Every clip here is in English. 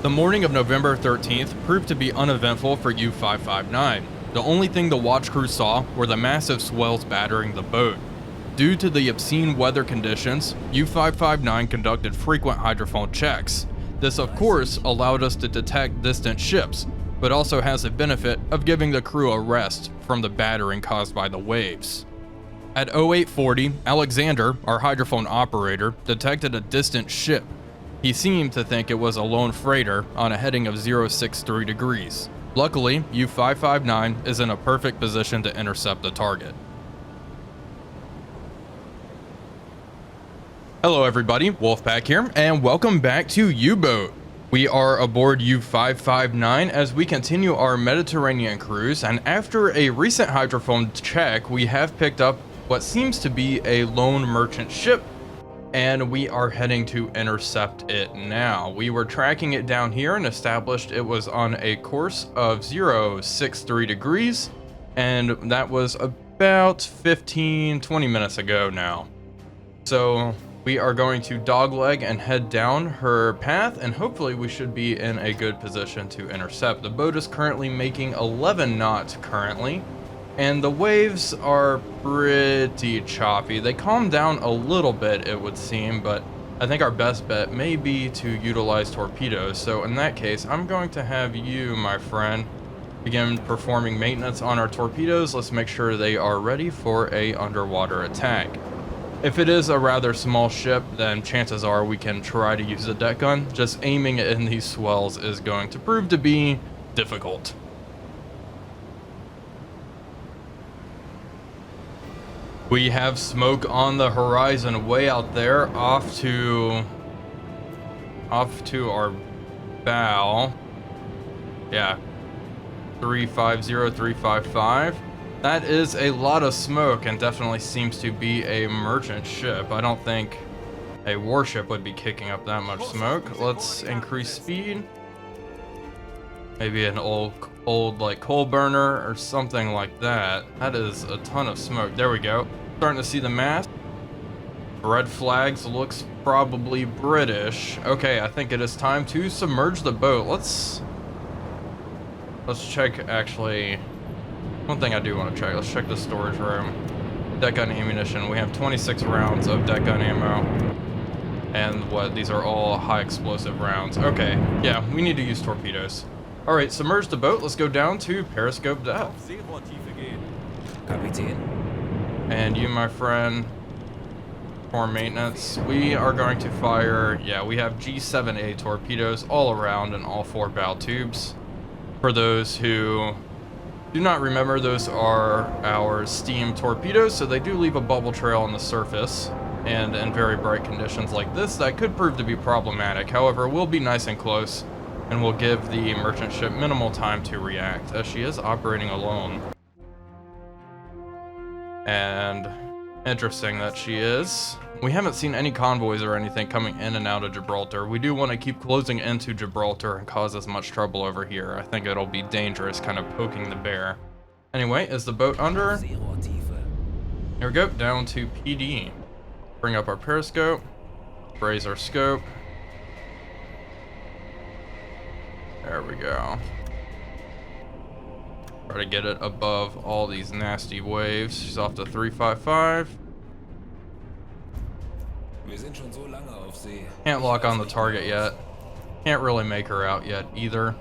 The morning of November 13th proved to be uneventful for U-559. The only thing the watch crew saw were the massive swells battering the boat. Due to the obscene weather conditions, U-559 conducted frequent hydrophone checks. This of course allowed us to detect distant ships, but also has the benefit of giving the crew a rest from the battering caused by the waves. At 0840, Alexander, our hydrophone operator, detected a distant ship. He seemed to think it was a lone freighter on a heading of 063 degrees. Luckily, U-559 is in a perfect position to intercept the target. Hello everybody, Wolfpack here, and welcome back to U-Boat. We are aboard U-559 as we continue our Mediterranean cruise, and after a recent hydrophone check, we have picked up what seems to be a lone merchant ship, and we are heading to intercept it now. We were tracking it down here and established it was on a course of 063 degrees, and that was about 15-20 minutes ago now. So we are going to dogleg and head down her path, and hopefully we should be in a good position to intercept. The boat is currently making 11 knots currently, and the waves are pretty choppy. They calmed down a little bit, it would seem, but I think our best bet may be to utilize torpedoes. So in that case, I'm going to have you, my friend, begin performing maintenance on our torpedoes. Let's make sure they are ready for a underwater attack. If it is a rather small ship, then chances are we can try to use a deck gun. Just aiming it in these swells is going to prove to be difficult. We have smoke on the horizon way out there, off to our bow. Yeah, 350, 355. That is a lot of smoke and definitely seems to be a merchant ship. I don't think a warship would be kicking up that much smoke. Let's increase speed. Maybe an old like coal burner or something like that. That is a ton of smoke. There we go. Starting to see the mast. Red flags looks probably British. Okay, I think it is time to submerge the boat. Let's check actually. One thing I do want to check, let's check the storage room. Deck gun ammunition, we have 26 rounds of deck gun ammo. And what, these are all high explosive rounds. Okay, yeah, we need to use torpedoes. Alright, submerge the boat, let's go down to periscope depth. And you, my friend, for maintenance, we are going to fire, yeah, we have G7A torpedoes all around in all 4 bow tubes. For those who do not remember, those are our steam torpedoes, so they do leave a bubble trail on the surface, and in very bright conditions like this, that could prove to be problematic. However, we'll be nice and close, and we'll give the merchant ship minimal time to react, as she is operating alone. And interesting that she is. We haven't seen any convoys or anything coming in and out of Gibraltar. We do want to keep closing into Gibraltar and cause as much trouble over here. I think it'll be dangerous kind of poking the bear. Anyway, is the boat under? Here we go, down to PD. Bring up our periscope. Raise our scope. There we go. Try to get it above all these nasty waves. She's off to 355. Can't lock on the target yet. Can't really make her out yet either.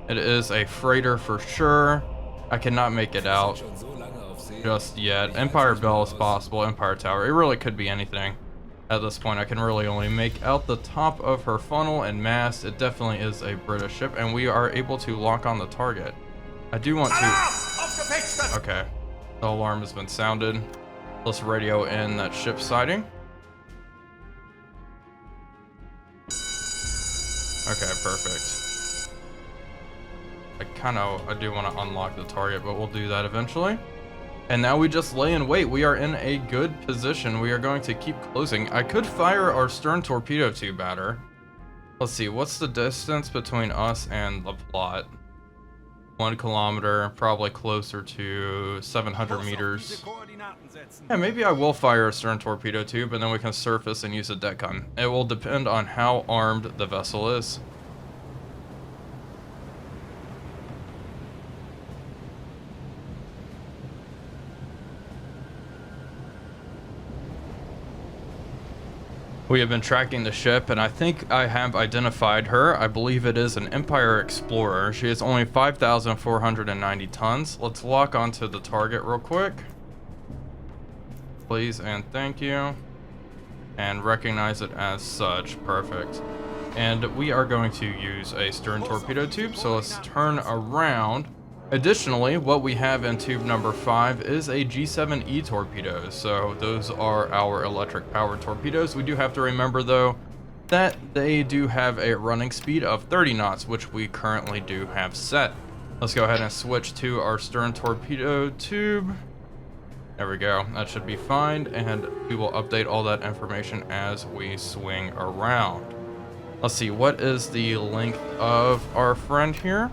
It is a freighter for sure. I cannot make it out just yet. Empire Bell is possible, Empire Tower. It really could be anything. At this point, I can really only make out the top of her funnel and mast. It definitely is a British ship, and we are able to lock on the target. I do want to... Okay. The alarm has been sounded. Let's radio in that ship sighting. Okay, perfect. I do want to unlock the target, but we'll do that eventually. And now we just lay in wait. We are in a good position. We are going to keep closing. I could fire our stern torpedo tube at her. Let's see, what's the distance between us and the plot? 1 kilometer, probably closer to 700 meters. Yeah, maybe I will fire a stern torpedo tube and then we can surface and use a deck gun. It will depend on how armed the vessel is. We have been tracking the ship, and I think I have identified her. I believe it is an Empire Explorer. She is only 5,490 tons. Let's lock onto the target real quick. Please and thank you. And recognize it as such. Perfect. And we are going to use a stern torpedo tube, so let's turn around. Additionally, what we have in tube number 5 is a G7E torpedo, so those are our electric powered torpedoes. We do have to remember though that they do have a running speed of 30 knots, which we currently do have set. Let's go ahead and switch to our stern torpedo tube. There we go, that should be fine, and we will update all that information as we swing around. Let's see, what is the length of our friend here?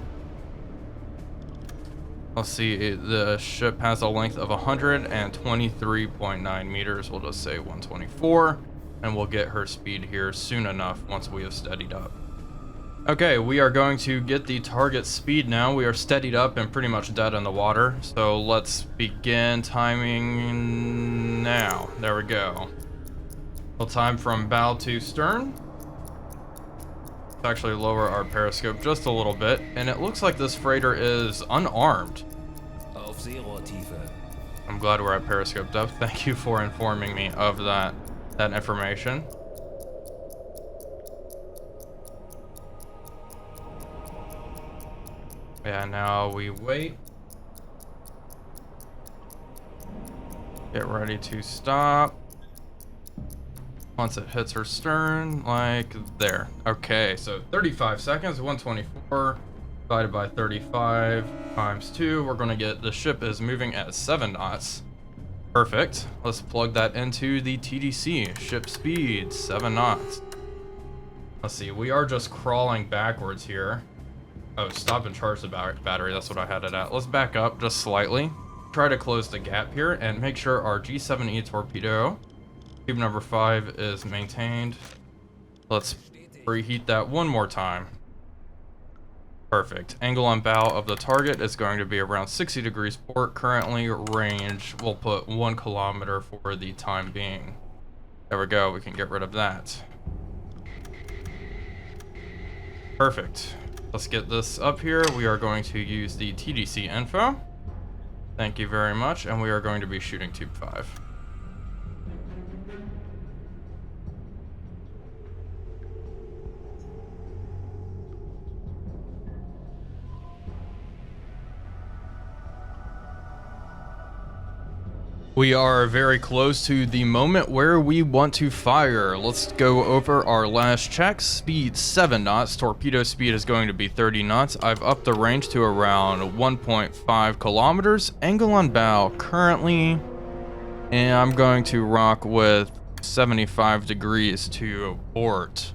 Let's see, the ship has a length of 123.9 meters. We'll just say 124, and we'll get her speed here soon enough once we have steadied up. Okay, we are going to get the target speed now. We are steadied up and pretty much dead in the water. So let's begin timing now. There we go. We'll time from bow to stern. Actually lower our periscope just a little bit, and it looks like this freighter is unarmed. I'm glad we're at periscope depth. Thank you for informing me of that information. Yeah, now we wait. Get ready to stop. Once it hits her stern, like there. Okay, so 35 seconds, 124 divided by 35 times 2. We're going to get the ship is moving at 7 knots. Perfect. Let's plug that into the TDC. Ship speed, 7 knots. Let's see, we are just crawling backwards here. Oh, stop and charge the battery. That's what I had it at. Let's back up just slightly. Try to close the gap here and make sure our G7E torpedo tube number 5 is maintained. Let's preheat that one more time. Perfect. Angle on bow of the target is going to be around 60 degrees port. Currently range, we'll put 1 kilometer for the time being. There we go. We can get rid of that. Perfect. Let's get this up here. We are going to use the TDC info. Thank you very much. And we are going to be shooting tube 5. We are very close to the moment where we want to fire. Let's go over our last check. Speed 7 knots. Torpedo speed is going to be 30 knots. I've upped the range to around 1.5 kilometers. Angle on bow currently, and I'm going to rock with 75 degrees to port.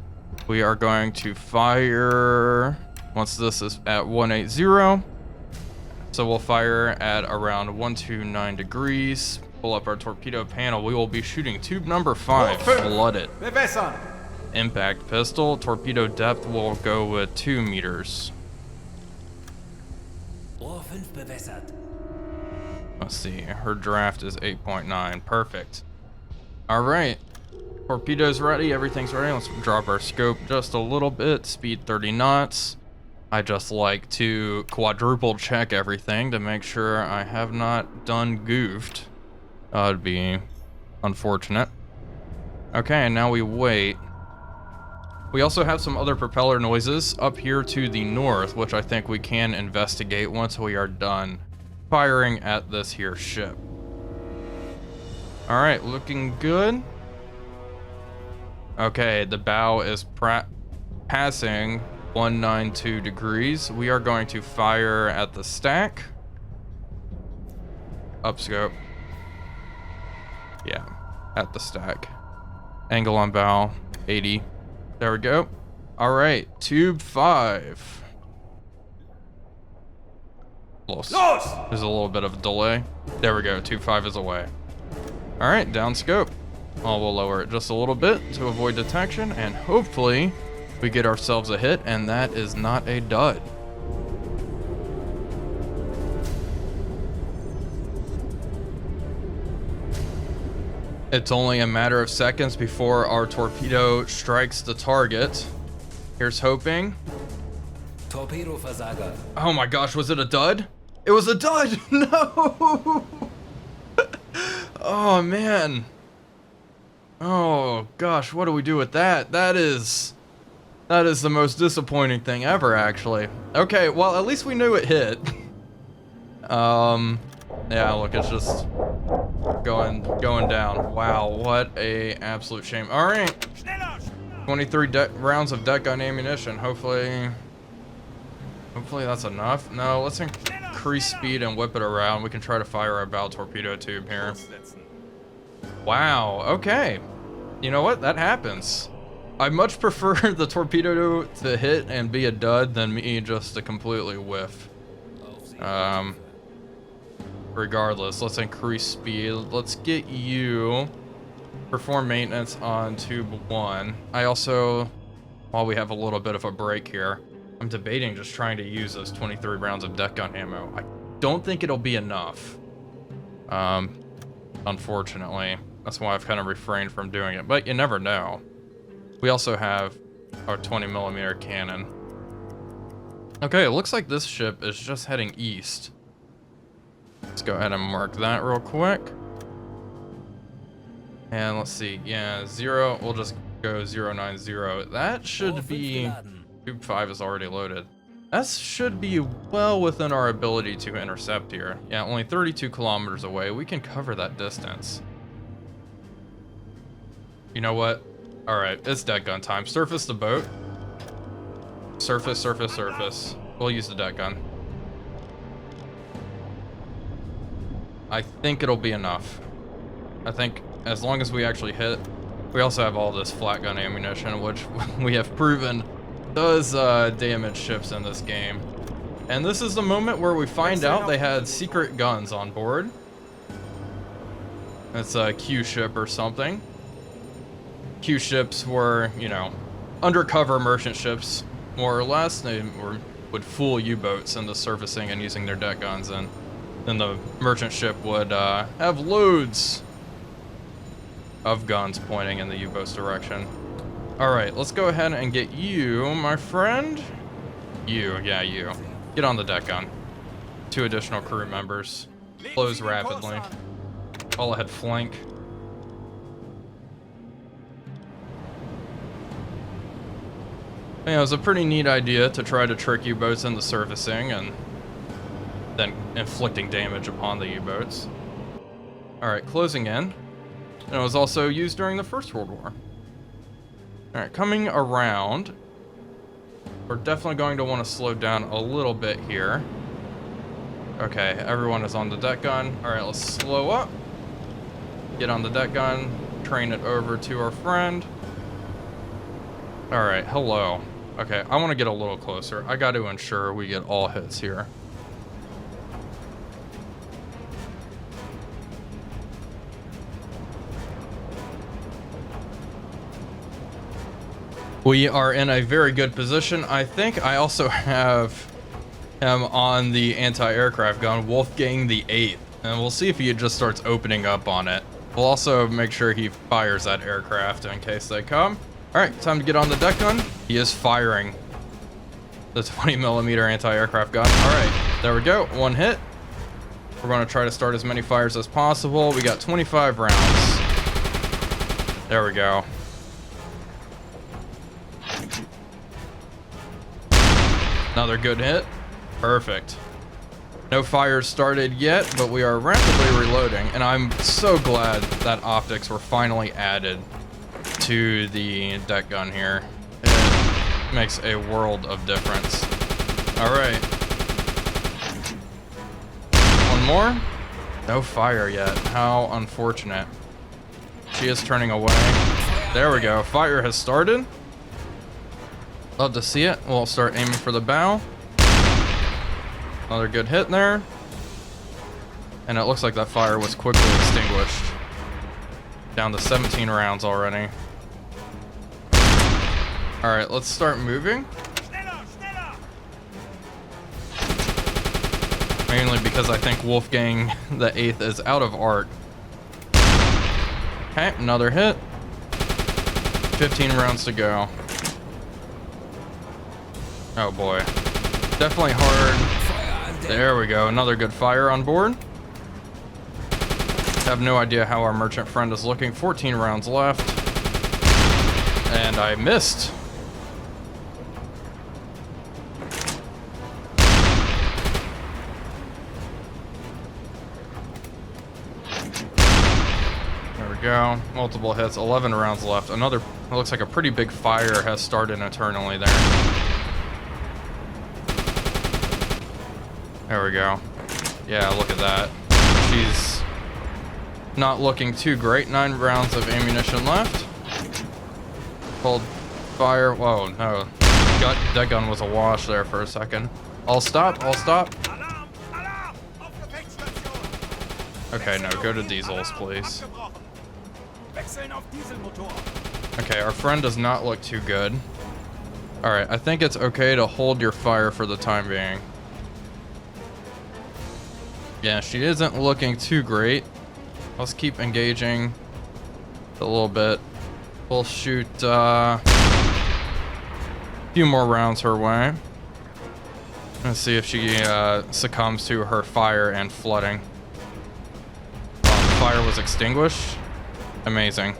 We are going to fire once this is at 180. So we'll fire at around 129 degrees. Pull up our torpedo panel. We will be shooting tube number 5, flooded. Impact pistol. Torpedo depth will go with 2 meters. Let's see. Her draft is 8.9. Perfect. All right. Torpedoes ready. Everything's ready. Let's drop our scope just a little bit. Speed 30 knots. I just like to quadruple check everything to make sure I have not done goofed. That'd be unfortunate. Okay, and now we wait. We also have some other propeller noises up here to the north, which I think we can investigate once we are done firing at this here ship. All right, looking good. Okay, the bow is passing 192 degrees. We are going to fire at the stack. Upscope. Yeah, at the stack. Angle on bow, 80. There we go. All right, tube 5. Close. There's a little bit of a delay. There we go, tube 5 is away. All right, down scope. Well, we'll lower it just a little bit to avoid detection, and hopefully we get ourselves a hit, and that is not a dud. It's only a matter of seconds before our torpedo strikes the target. Here's hoping. Torpedo Versager. Oh my gosh, was it a dud? It was a dud! No! Oh man. Oh gosh, what do we do with that? That is the most disappointing thing ever, actually. Okay, well, at least we knew it hit. Yeah, look, it's just going down. Wow, what a absolute shame. All right, 23 rounds of deck gun ammunition. Hopefully that's enough. No, let's increase speed and whip it around. We can try to fire our bow torpedo tube here. Wow, okay. You know what? That happens. I much prefer the torpedo to hit and be a dud than me just to completely whiff. Regardless, let's increase speed. Let's get you perform maintenance on tube 1. I also, while we have a little bit of a break here, I'm debating just trying to use those 23 rounds of deck gun ammo. I don't think it'll be enough. Unfortunately. That's why I've kind of refrained from doing it, but you never know. We also have our 20mm cannon. Okay, it looks like this ship is just heading east. Let's go ahead and mark that real quick. And let's see, yeah, 0, we'll just go 090. That should be, tube 5 is already loaded. That should be well within our ability to intercept here. Yeah, only 32 kilometers away. We can cover that distance. You know what? All right, it's deck gun time. Surface the boat. Surface, surface, surface. We'll use the deck gun. I think it'll be enough. I think as long as we actually hit. We also have all this flat gun ammunition, which we have proven does damage ships in this game. And this is the moment where we find out they had secret guns on board. It's a Q ship or something. Q ships were, you know, undercover merchant ships, more or less. They would fool U-boats into surfacing and using their deck guns, and then the merchant ship would have loads of guns pointing in the U-boat's direction. All right, let's go ahead and get you, my friend. You, yeah, you. Get on the deck gun. 2 additional crew members. Close rapidly. All ahead flank. Yeah, it was a pretty neat idea to try to trick U-boats into surfacing and then inflicting damage upon the U-boats. Alright, closing in. And it was also used during the First World War. Alright, coming around. We're definitely going to want to slow down a little bit here. Okay, everyone is on the deck gun. Alright, let's slow up. Get on the deck gun. Train it over to our friend. Alright, hello. Okay, I want to get a little closer. I got to ensure we get all hits here. We are in a very good position. I think I also have him on the anti-aircraft gun, Wolfgang the 8th. And we'll see if he just starts opening up on it. We'll also make sure he fires that aircraft in case they come. All right, time to get on the deck gun. He is firing the 20mm anti-aircraft gun. All right, there we go. 1 hit. We're going to try to start as many fires as possible. We got 25 rounds. There we go. Another good hit. Perfect. No fires started yet, but we are rapidly reloading, and I'm so glad that optics were finally added to the deck gun here. It makes a world of difference. All right. 1 more. No fire yet. How unfortunate. She is turning away. There we go. Fire has started. Love to see it. We'll start aiming for the bow. Another good hit there. And it looks like that fire was quickly extinguished. Down to 17 rounds already. Alright, let's start moving. Mainly because I think Wolfgang the 8th is out of arc. Okay, another hit. 15 rounds to go. Oh boy. Definitely hard. There we go. Another good fire on board. Have no idea how our merchant friend is looking. 14 rounds left. And I missed. There we go. Multiple hits. 11 rounds left. Another, it looks like a pretty big fire has started internally there. There we go. Yeah, look at that. She's not looking too great. 9 rounds of ammunition left. Hold fire. Whoa, no. That gun was a wash there for a second. I'll stop. I'll stop. Okay, no, go to diesels, please. Okay, our friend does not look too good. Alright, I think it's okay to hold your fire for the time being. Yeah, she isn't looking too great. Let's keep engaging a little bit. We'll shoot a few more rounds her way. Let's see if she succumbs to her fire and flooding. The fire was extinguished. Amazing.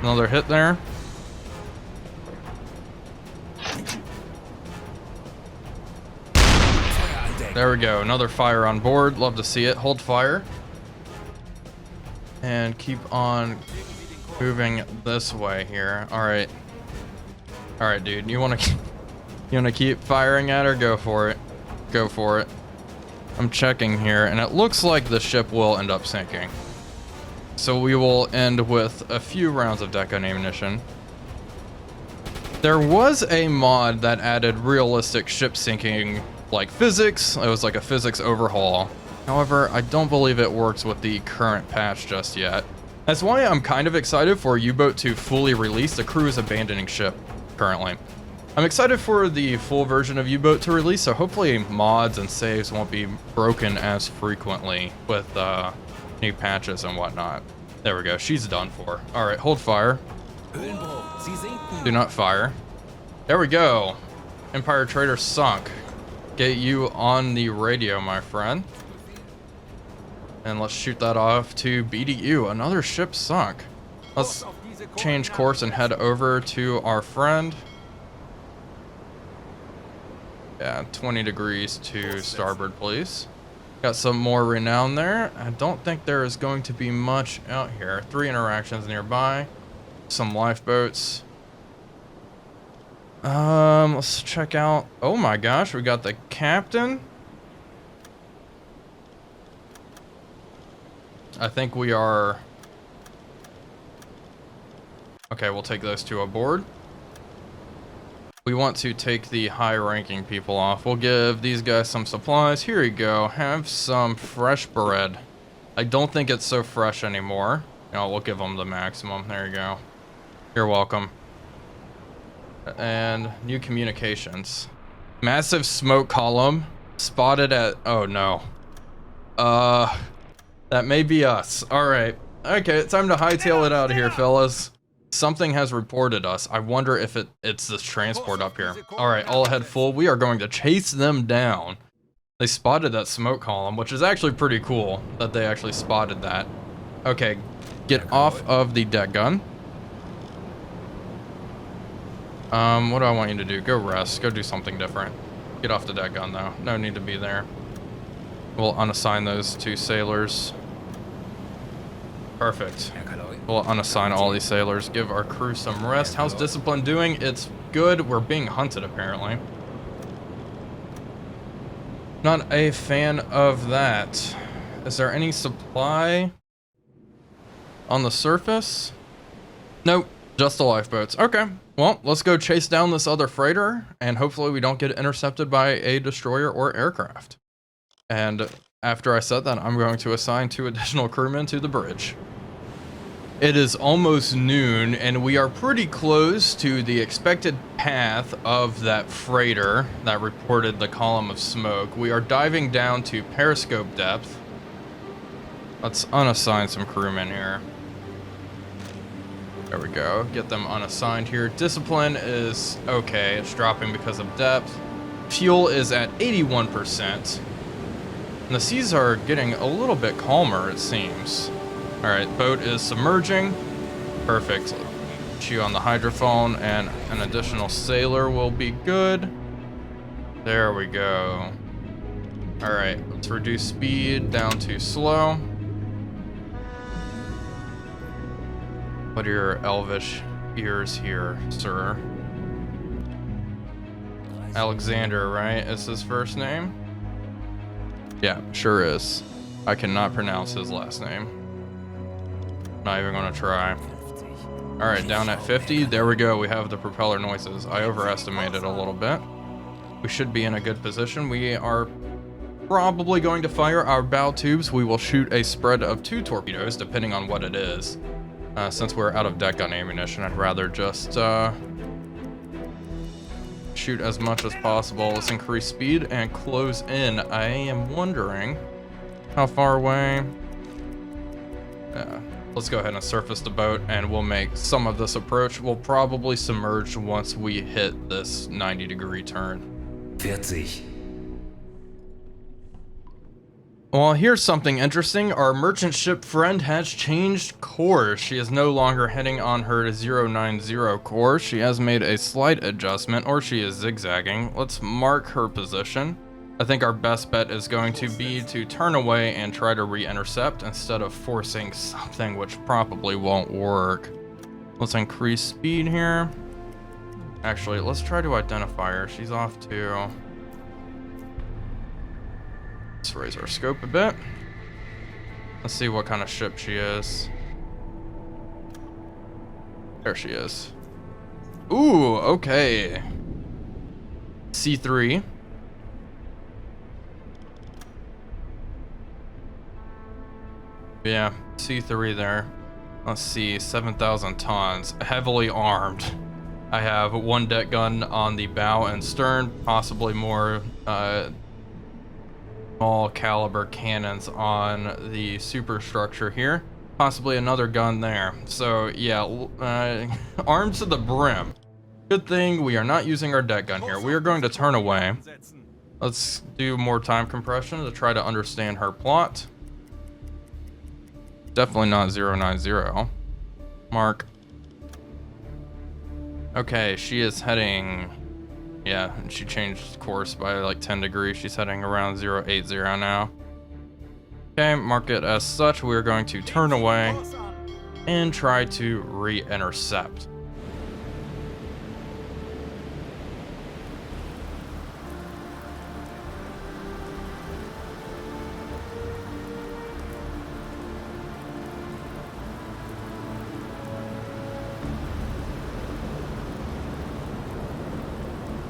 Another hit there. There we go. Another fire on board. Love to see it. Hold fire. And keep on moving this way here. Alright. Alright, dude. You wanna keep firing at her? Go for it. Go for it. I'm checking here, and it looks like the ship will end up sinking. So we will end with a few rounds of deck ammunition. There was a mod that added realistic ship sinking like physics. It was like a physics overhaul. However, I don't believe it works with the current patch just yet. That's why I'm kind of excited for U-Boat to fully release. The crew is abandoning ship currently. I'm excited for the full version of U-Boat to release, so hopefully mods and saves won't be broken as frequently with new patches and whatnot. There we go. She's done for. All right, hold fire. Do not fire. There we go. Empire Trader sunk. Get you on the radio, my friend. And let's shoot that off to BDU. Another ship sunk. Let's change course and head over to our friend. Yeah, 20 degrees to starboard, please. Got some more renown there. I don't think there is going to be much out here. 3 interactions nearby. Some lifeboats. Let's check out. Oh my gosh, we got the captain. I think we are. Okay, we'll take those two aboard. We want to take the high-ranking people off. We'll give these guys some supplies. Here you go. Have some fresh bread. I don't think it's so fresh anymore. No, we'll give them the maximum. There you go. You're welcome. And new communications. Massive smoke column spotted at. Oh no. That may be us. All right. Okay, it's time to hightail it out of here, fellas. Something has reported us. I wonder if it's this transport up here. All right, all ahead full. We are going to chase them down. They spotted that smoke column, which is actually pretty cool that they actually spotted that. Okay, get off of the deck gun. What do I want you to do? Go rest. Go do something different. Get off the deck gun, though. No need to be there. We'll unassign those 2 sailors. Perfect. We'll unassign all these sailors. Give our crew some rest. How's discipline doing? It's good. We're being hunted, apparently. Not a fan of that. Is there any supply on the surface? Nope. Just the lifeboats. Okay. Well, let's go chase down this other freighter, and hopefully we don't get intercepted by a destroyer or aircraft. And after I said that, I'm going to assign 2 additional crewmen to the bridge. It is almost noon, and we are pretty close to the expected path of that freighter that reported the column of smoke. We are diving down to periscope depth. Let's unassign some crewmen here. There we go. Get them unassigned here. Discipline is okay. It's dropping because of depth. Fuel is at 81%. And the seas are getting a little bit calmer, it seems. Alright, boat is submerging. Perfect. Put you on the hydrophone, and an additional sailor will be good. There we go. Alright, let's reduce speed down to slow. What are your elvish ears here, sir? Alexander, right? Is his first name? Yeah, sure is. I cannot pronounce his last name. Not even gonna try. Alright, down at 50. There we go. We have the propeller noises. I overestimated a little bit. We should be in a good position. We are probably going to fire our bow tubes. We will shoot a spread of 2 torpedoes, depending on what it is. Since we're out of deck gun ammunition, I'd rather just shoot as much as possible. Let's increase speed and close in. I am wondering how far away. Let's go ahead and surface the boat, and we'll make some of this approach. We'll probably submerge once we hit this 90-degree turn. 40. Well, here's something interesting. Our merchant ship friend has changed course. She is no longer heading on her 090 course. She has made a slight adjustment, or she is zigzagging. Let's mark her position. I think our best bet is going to be to turn away and try to re-intercept instead of forcing something which probably won't work. Let's increase speed here. Actually, let's try to identify her. She's off to... Let's raise our scope a bit. Let's see what kind of ship she is. There she is. Ooh, okay. C3. Yeah, C3 there. Let's see, 7,000 tons. Heavily armed. I have 1 deck gun on the bow and stern, possibly more small caliber cannons on the superstructure here. Possibly another gun there. So yeah, armed to the brim. Good thing we are not using our deck gun here. We are going to turn away. Let's do more time compression to try to understand her plot. Definitely not 090. Mark. Okay, she is heading... Yeah, and she changed course by like 10 degrees. She's heading around 080 now. Okay, mark it as such. We're going to turn away and try to re-intercept.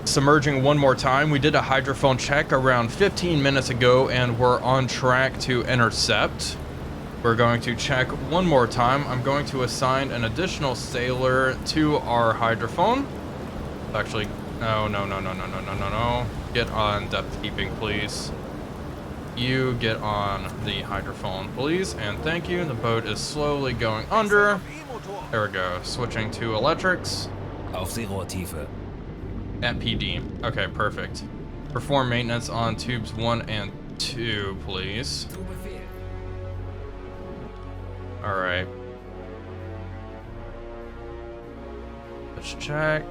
Submerging one more time. We did a hydrophone check around 15 minutes ago and we're on track to intercept. We're going to check one more time. I'm going to assign an additional sailor to our hydrophone. Actually, no. Get on depth keeping, please. You get on the hydrophone, please, and thank you. The boat is slowly going under. There we go. Switching to electrics. Aufseerohrtiefe. At PD. Okay, perfect. Perform maintenance on tubes 1 and 2, please. Alright. Let's check.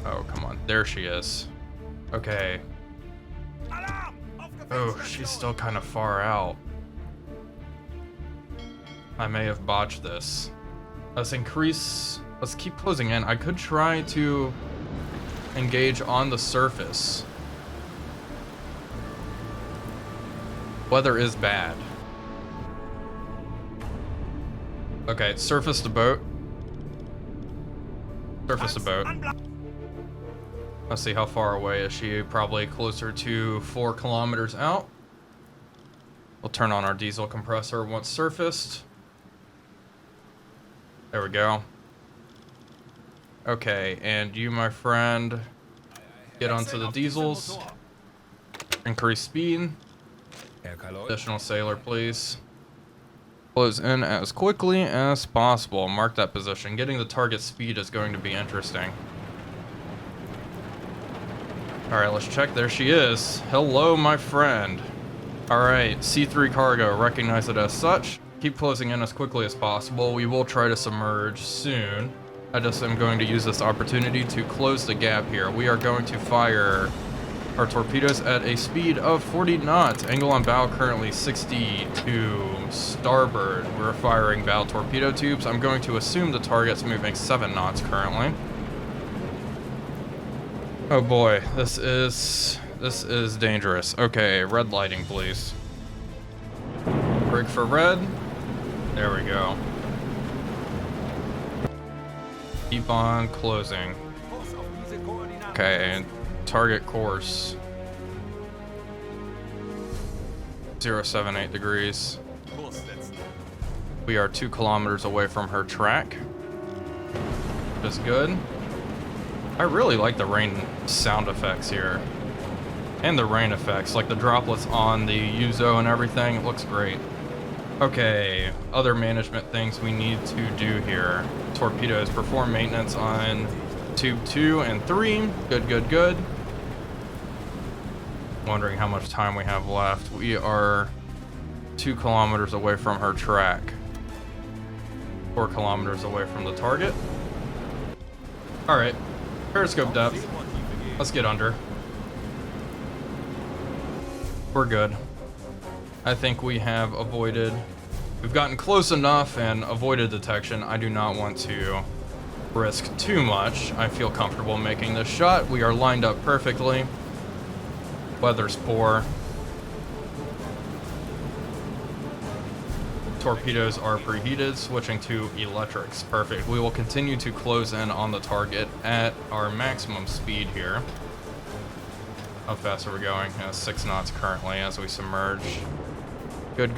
Oh, come on. There she is. Okay. Oh, she's still kind of far out. I may have botched this. Let's keep closing in. I could try to engage on the surface. Weather is bad. Okay, surface the boat. Surface the boat. Let's see, how far away is she? Probably closer to 4 kilometers out. We'll turn on our diesel compressor once surfaced. There we go. Okay, and you, my friend, get onto the diesels. Increase speed. Additional sailor, please. Close in as quickly as possible. Mark that position. Getting the target speed is going to be interesting. Alright, let's check. There she is. Hello, my friend. Alright, C3 cargo. Recognize it as such. Keep closing in as quickly as possible. We will try to submerge soon. I just am going to use this opportunity to close the gap here. We are going to fire our torpedoes at a speed of 40 knots. Angle on bow currently 60 to starboard. We're firing bow torpedo tubes. I'm going to assume the target's moving 7 knots currently. Oh boy, this is dangerous. Okay, red lighting, please. Rig for red. There we go. Keep on closing. Okay, target course. 078 degrees. We are 2 kilometers away from her track. Which is good. I really like the rain sound effects here. And the rain effects, like the droplets on the Yuzo and everything. It looks great. Okay, other management things we need to do here. Torpedoes, perform maintenance on tube 2 and 3. Good. Wondering how much time we have left. We are 2 kilometers away from her track. 4 kilometers away from the target. Alright, periscope depth. Let's get under. We're good. I think we have avoided... We've gotten close enough and avoided detection. I do not want to risk too much. I feel comfortable making this shot. We are lined up perfectly. Weather's poor. Torpedoes are preheated, switching to electrics. Perfect. We will continue to close in on the target at our maximum speed here. How fast are we going? 6 knots currently as we submerge. Good.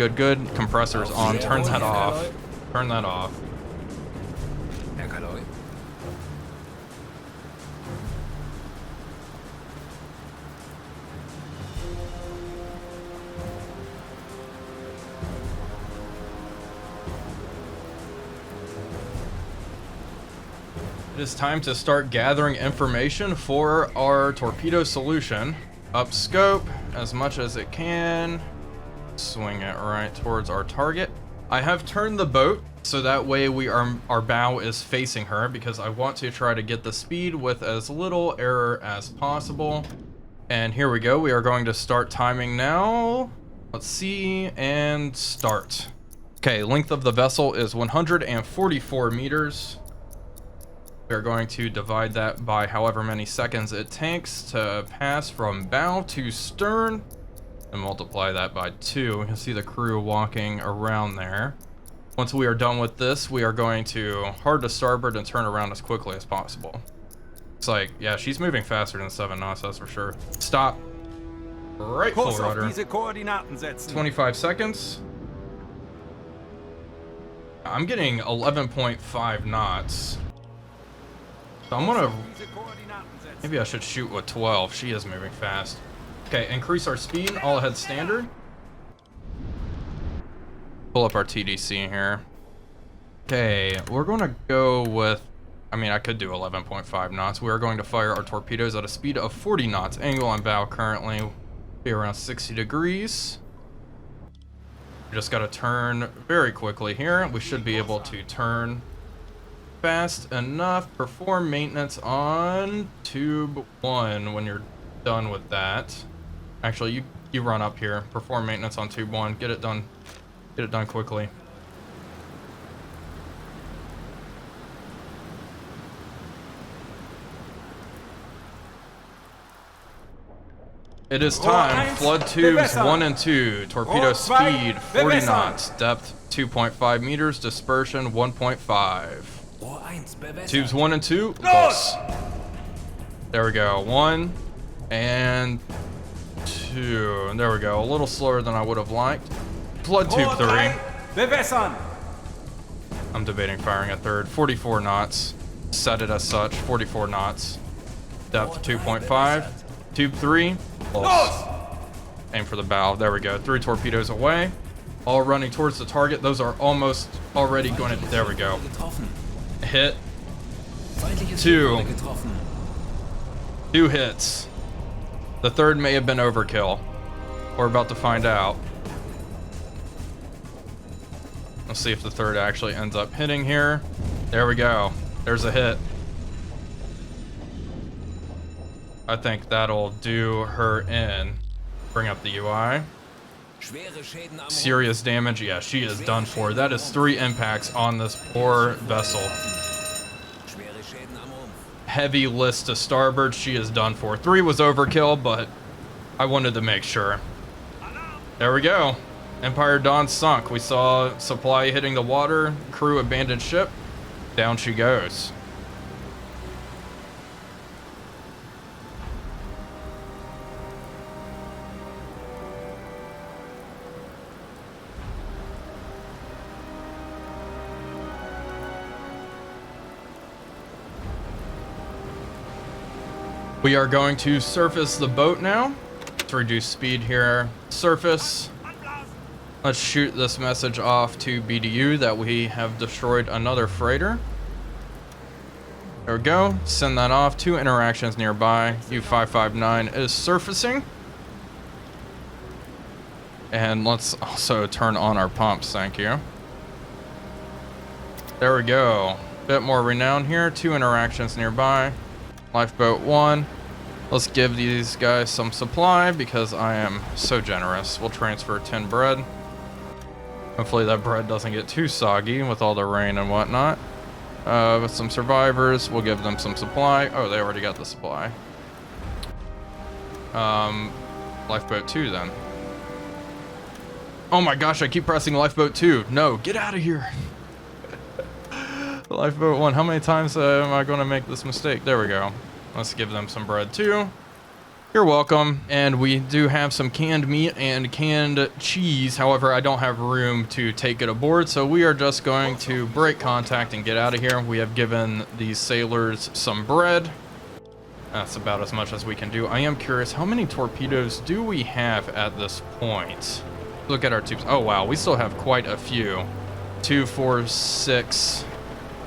Compressor's on. Turn that off. Turn that off. It is time to start gathering information for our torpedo solution. Up scope as much as it can. Swing it right towards our target. I have turned the boat so that way our bow is facing her because I want to try to get the speed with as little error as possible. And here we go. We are going to start timing now. Let's see and start. Okay, length of the vessel is 144 meters. We are going to divide that by however many seconds it takes to pass from bow to stern and multiply that by 2. We can see the crew walking around there. Once we are done with this, we are going to hard to starboard and turn around as quickly as possible. It's like, yeah, she's moving faster than 7 knots, that's for sure. Stop. Right full rudder. 25 seconds. I'm getting 11.5 knots. So I'm gonna... Maybe I should shoot with 12. She is moving fast. Okay, increase our speed, all ahead standard. Pull up our TDC here. Okay, we're gonna go with... I mean, I could do 11.5 knots. We are going to fire our torpedoes at a speed of 40 knots. Angle on bow currently be around 60 degrees. We just gotta turn very quickly here. We should be able to turn fast enough. Perform maintenance on tube 1 when you're done with that. Actually, you run up here. Perform maintenance on tube 1. Get it done. Get it done quickly. It is time. Flood tubes 1 and 2. Torpedo speed 40 knots. Depth 2.5 meters. Dispersion 1.5. Tubes 1 and 2. Yes. There we go. 1 and 2. And there we go. A little slower than I would have liked. Flood tube 3. I'm debating firing a third. 44 knots. Set it as such. 44 knots. Depth 2.5. Tube 3. Pulse. Aim for the bow. There we go. 3 torpedoes away. All running towards the target. Those are almost already going to... There we go. Hit. 2. 2 hits. The third may have been overkill. We're about to find out. Let's see if the third actually ends up hitting here. There we go. There's a hit. I think that'll do her in. Bring up the UI. Serious damage. Yeah, she is done for. That is 3 impacts on this poor vessel. Heavy list to starboard. She is done for. 3 was overkill, but I wanted to make sure. There we go. Empire Dawn sunk. We saw supply hitting the water. Crew abandoned ship. Down she goes. We are going to surface the boat now. Let's reduce speed here. Surface. Let's shoot this message off to BDU that we have destroyed another freighter. There we go. Send that off. 2 interactions nearby. U559 is surfacing. And let's also turn on our pumps. Thank you. There we go. Bit more renown here. 2 interactions nearby. Lifeboat 1. Let's give these guys some supply because I am so generous. We'll transfer 10 bread. Hopefully that bread doesn't get too soggy with all the rain and whatnot. With some survivors, we'll give them some supply. Oh, they already got the supply. Lifeboat 2 then. Oh my gosh, I keep pressing lifeboat 2. No, get out of here. Lifeboat 1, how many times am I going to make this mistake? There we go. Let's give them some bread too. You're welcome. And we do have some canned meat and canned cheese. However, I don't have room to take it aboard, so we are just going to break contact and get out of here. We have given these sailors some bread. That's about as much as we can do. I am curious, how many torpedoes do we have at this point? Look at our tubes. Oh wow, we still have quite a few. 2, 4, 6,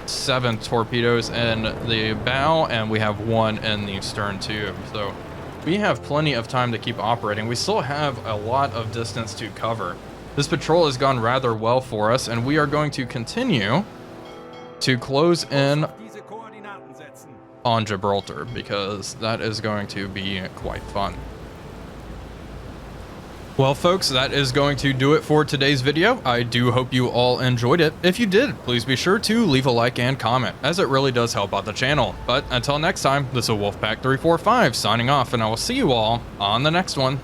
7 torpedoes in the bow, and we have 1 in the stern tube. So we have plenty of time to keep operating. We still have a lot of distance to cover. This patrol has gone rather well for us, and we are going to continue to close in on Gibraltar because that is going to be quite fun. Well, folks, that is going to do it for today's video. I do hope you all enjoyed it. If you did, please be sure to leave a like and comment, as it really does help out the channel. But until next time, this is Wolfpack345 signing off, and I will see you all on the next one.